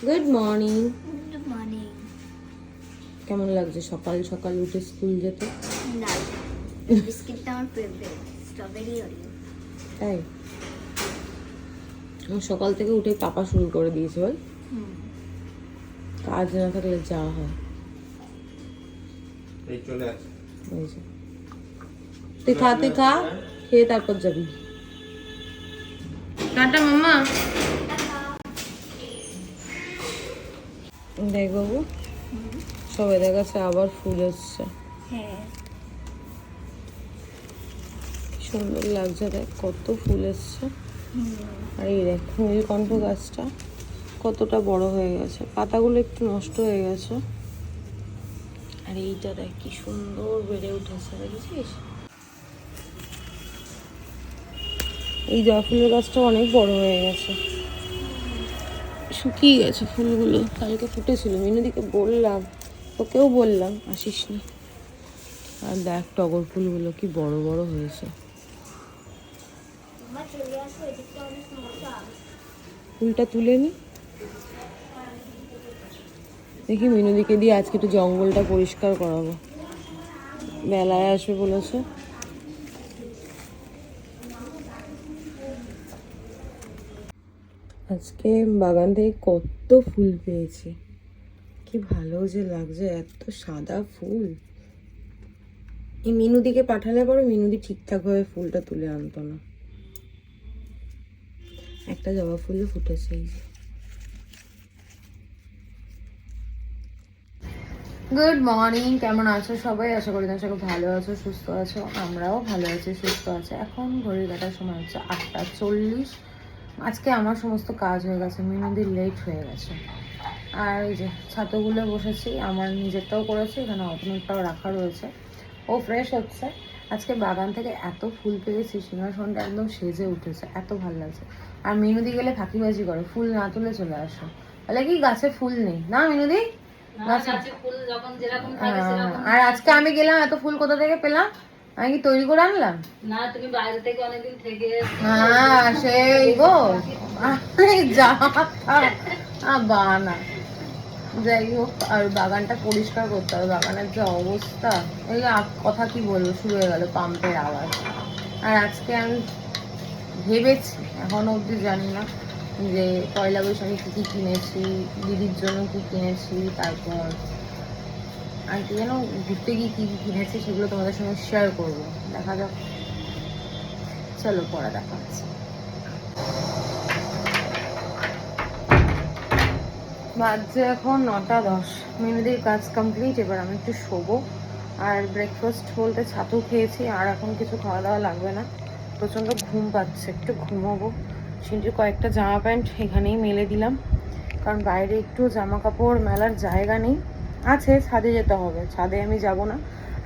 Good morning. Good morning. কেমন লাগছে সকাল সকাল উঠে স্কুল যেতে? না, বিস্কিটটা আমার ফেভারিট, স্ট্রবেরি ওরিও। তাই আমার সকাল থেকে উঠে পাপা শুরু করে দিয়েছে। বল, কাজ না থাকলে যা হয়। এই চলে আসে। এই যে, তুই খা, খেয়ে তারপর যাবি। টাটা মাম্মা। দেখ বাবু, সবাই দেখাচ্ছে আবার ফুল এসছে। হ্যাঁ, সুন্দর লাগছে, দেখ কত ফুল এসছে। আর এই দেখ নীলকণ্ঠ গাছটা কতটা বড় হয়ে গেছে, পাতাগুলো একটু নষ্ট হয়ে গেছে। আর এইটা দেখ কি সুন্দর বেড়ে উঠেছে, দেখেছিস? এই জবা ফুলের গাছটা অনেক বড় হয়ে গেছে, শুকিয়ে গেছে ফুলগুলো। কালকে ফুটেছিল, মিনুদিকে বললাম, তোকেও বললাম আসিস না। আর দেখ টগর ফুলগুলো কি বড় বড় হয়েছে। ফুলটা তুলে নি, দেখি মিনুদিকে দিয়ে আজকে একটু জঙ্গলটা পরিষ্কার করাবো, বেলায় আসবে বলেছে। আজকে বাগান থেকে কত ফুল পেয়েছি, কি ভালো যে লাগছে, এত সাদা ফুল। এই মিনুদিকে পাঠালে পরে মিনুদি ঠিকঠাক ভাবে ফুলটা তুলে আনতো না। একটা জবা ফুলও ফুটেছে। এই যে গুড মর্নিং, কেমন আছো সবাই? আশা করি তোমার সবাই ভালো আছো, সুস্থ আছো। আমরাও ভালো আছি, সুস্থ আছি। এখন ঘড়ির কাটার সময় হচ্ছে 8:40। আজকে আমার সমস্ত কাজ হয়ে গেছে, মিনুদির লেট হয়ে গেছে। আর এই যে ছাতুগুলো বসেছি, আমার নিজেরটাও করেছি, এখানে অপনেরটাও রাখা রয়েছে। ও ফ্রেশ হচ্ছে। আজকে বাগান থেকে এত ফুল পেয়েছি, সিংহাসনটা একদম সেজে উঠেছে, এত ভালো লাগছে। আর মিনুদি গেলে ফাঁকিবাজি করে, ফুল না তুলে চলে আসে, বলে কি গাছে ফুল নেই। না মিনুদি, আর আজকে আমি গেলাম, এত ফুল কোথা থেকে পেলাম? আমি কি তৈরি করে আনলাম? না, তুমি বাইরে থেকে অনেকদিন থেকে হ্যাঁ সেই গো, যা বানা। যাই হোক, আর বাগানটা পরিষ্কার করতে হবে, বাগানের যে অবস্থা। এই কথা কি বলবো, শুরু হয়ে গেল পাম্পের আওয়াজ। আর আজকে আমি ভেবেছি, এখনো অবধি জানি না যে পয়লা বৈশাখে কী কী কিনেছি, দিদির জন্য কী কিনেছি, তারপর আর কি যেন ঘুরতে গিয়ে কী কী কিনেছি, সেগুলো তোমাদের সঙ্গে শেয়ার করবো। দেখা যাক, চলো পরে দেখা হচ্ছে। বাজছে এখন 9:10। মিনুদির কাজ কমপ্লিট, এবার আমি একটু শোবো। আর ব্রেকফাস্ট বলতে ছাতু খেয়েছি, আর এখন কিছু খাওয়া দাওয়া লাগবে না। প্রচণ্ড ঘুম পাচ্ছে, একটু ঘুমোবো। সিন্টির কয়েকটা জামা প্যান্ট এখানেই মেলে দিলাম, কারণ বাইরে একটু জামা কাপড় মেলার জায়গা নেই। আছে, ছাদে যেতে হবে, ছাদে আমি যাব না।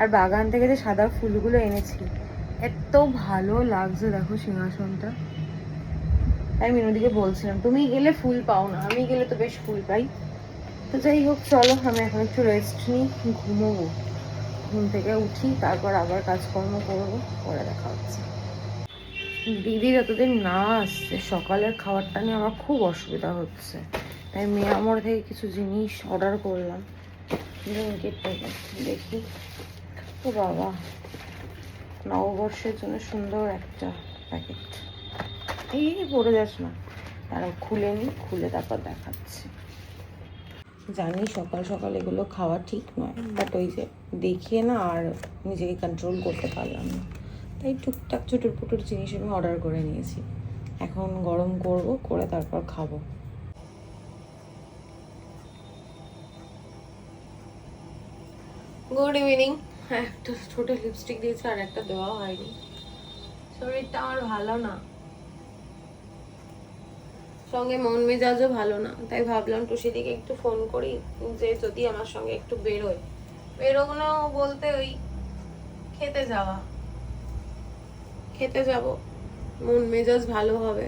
আর বাগান থেকে যে সাদা ফুলগুলো এনেছি, এত ভালো লাগছে, দেখো সিংহাসনটা। তাই মিনুদিকে বলছিলাম, তুমি গেলে ফুল পাও না, আমি গেলে তো বেশ ফুল পাই। তো যাই হোক, চলো আমি এখন একটু রেস্ট নিই, ঘুমোবো। ঘুম থেকে উঠি, তারপর আবার কাজকর্ম করবো, পরে দেখা হচ্ছে। দিদি যতদিন না আসছে, সকালের খাবারটা নিয়ে আমার খুব অসুবিধা হচ্ছে। তাই মিয়ামোর থেকে কিছু জিনিস অর্ডার করলাম, দেখি। ও বাবা, নববর্ষের জন্য সুন্দর একটা প্যাকেট। এই পড়ে যাস না, তারা খুলে নিই, খুলে তারপর দেখাচ্ছি। জানি সকাল সকাল এগুলো খাওয়া ঠিক নয়, বাট ওই যে দেখিয়ে না আর নিজেকে কন্ট্রোল করতে পারলাম না, তাই টুকটাক ছোটোর পুটোর জিনিস আমি অর্ডার করে নিয়েছি। এখন গরম করব, করে তারপর খাবো। Good evening. একটা ছোটো লিপস্টিক দিয়েছে, আর একটা দেওয়া হয়নি। শরীরটা আমার ভালো না, সঙ্গে মন মেজাজও ভালো না, তাই ভাবলাম টুসিদিকে একটু ফোন করি, যে যদি আমার সঙ্গে একটু বেরোনো বলতে ওই খেতে যাব, মন মেজাজ ভালো হবে।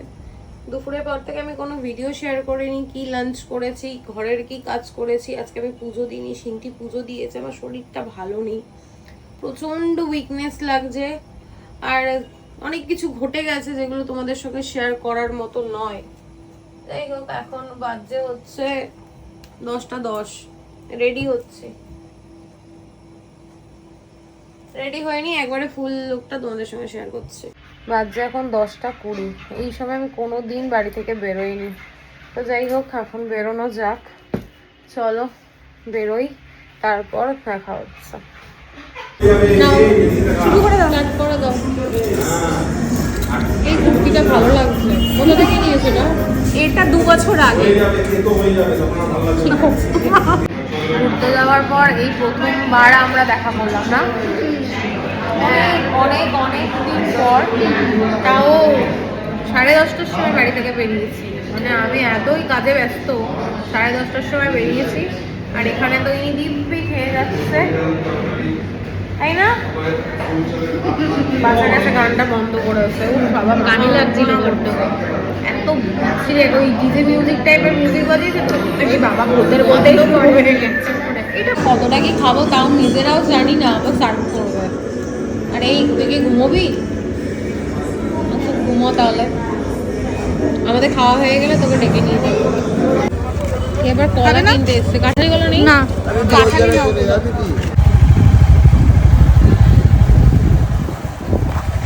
দুপুরের পর থেকে আমি কোনো ভিডিও শেয়ার করিনি, কি লাঞ্চ করেছি, ঘরের কি কাজ করেছি। আজকে আমি পুজো দিইনি, সিন্টি পুজো দিয়েছে। আমার শরীরটা ভালো নেই, প্রচণ্ড উইকনেস লাগছে, আর অনেক কিছু ঘটে গেছে যেগুলো তোমাদের সঙ্গে শেয়ার করার মতো নয়। যাই হোক, এখন বাজে হচ্ছে 10:10, রেডি হচ্ছে। রেডি হয়নি, একবারে ফুল লুকটা তোমাদের সঙ্গে শেয়ার করছি। বাজে এখন 10:20, এই সময় আমি কোনো দিন বাড়ি থেকে বেরোইনি। তো যাই হোক, এখন বেরোনো যাক, চলো বেরোই, তারপর দেখা হচ্ছে। নাও, শুরু করে দাও, স্টার্ট করে দাও। এই কুর্তিটা ভালো লাগছে, কোথা থেকে নিয়েছো না? এটা 2 বছর আগে। ঘুরতে যাওয়ার পর এই প্রথমবার আমরা দেখা করলাম না, অনেক অনেক দিন পর। তাও 10:30টার সময় বাড়ি থেকে বেরিয়েছি, মানে আমি এতই কাজে ব্যস্ত, 10:30টার সময় বেরিয়েছি। আর এখানে তো ইনি দিব্যি খেয়ে যাচ্ছে, তাই না? বাসা গেছে গানটা বন্ধ করেছে, ও বাবা গানই লাগছিল করতে, এত সিলেট ওই ডিজে মিউজিক টাইপের মিউজিক বাজিয়েছে তো এই বাবা ভূতের বলতেই শুরু হয়ে গেছে। এটা কতটা কি খাবো তাও নিজেরাও জানি না, আবার সার্ভ করবে। আর এই তুই কি ঘুমোবি? আচ্ছা ঘুমো তাহলে, আমাদের খাওয়া হয়ে গেলে তোকে ডেকে নিয়ে যাবো। এবার কলা কিনতে এসছে, কাঠালি কলা নেই না? কাঠালি নাও।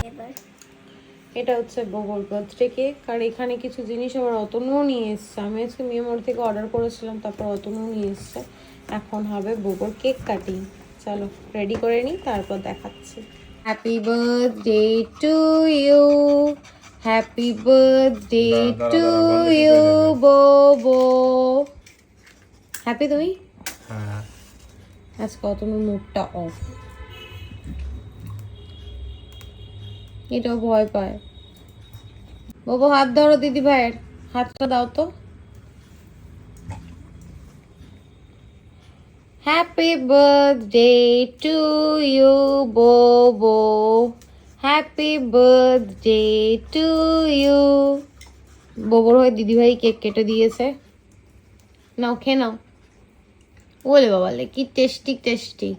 এবার এটা হচ্ছে বগল বার্থডে কেক, আর এখানে কিছু জিনিস আবার অতনুও নিয়ে এসছে। আমি আজকে মেমোর থেকে অর্ডার করেছিলাম, তারপর অতনুও নিয়ে এসছে। এখন হবে বগল কেক কাটিং, চলো রেডি করে নিই, তারপর দেখাচ্ছি। Happy birthday to you, happy birthday to you Bobo. Happy তুমি? আজকে অতনুর মুডটা অফ, এটাও ভয় পায়। বাবু হাত ধরো, দিদি ভাইয়ের হাতটা দাও তো। Happy birthday to you Bobo, happy birthday to you. বোবোর হয়ে দিদি ভাই কেক কেটে দিয়েছে, নাও খেয়ে নাও। ওলে বাবালে কি টেস্টি টেস্টি।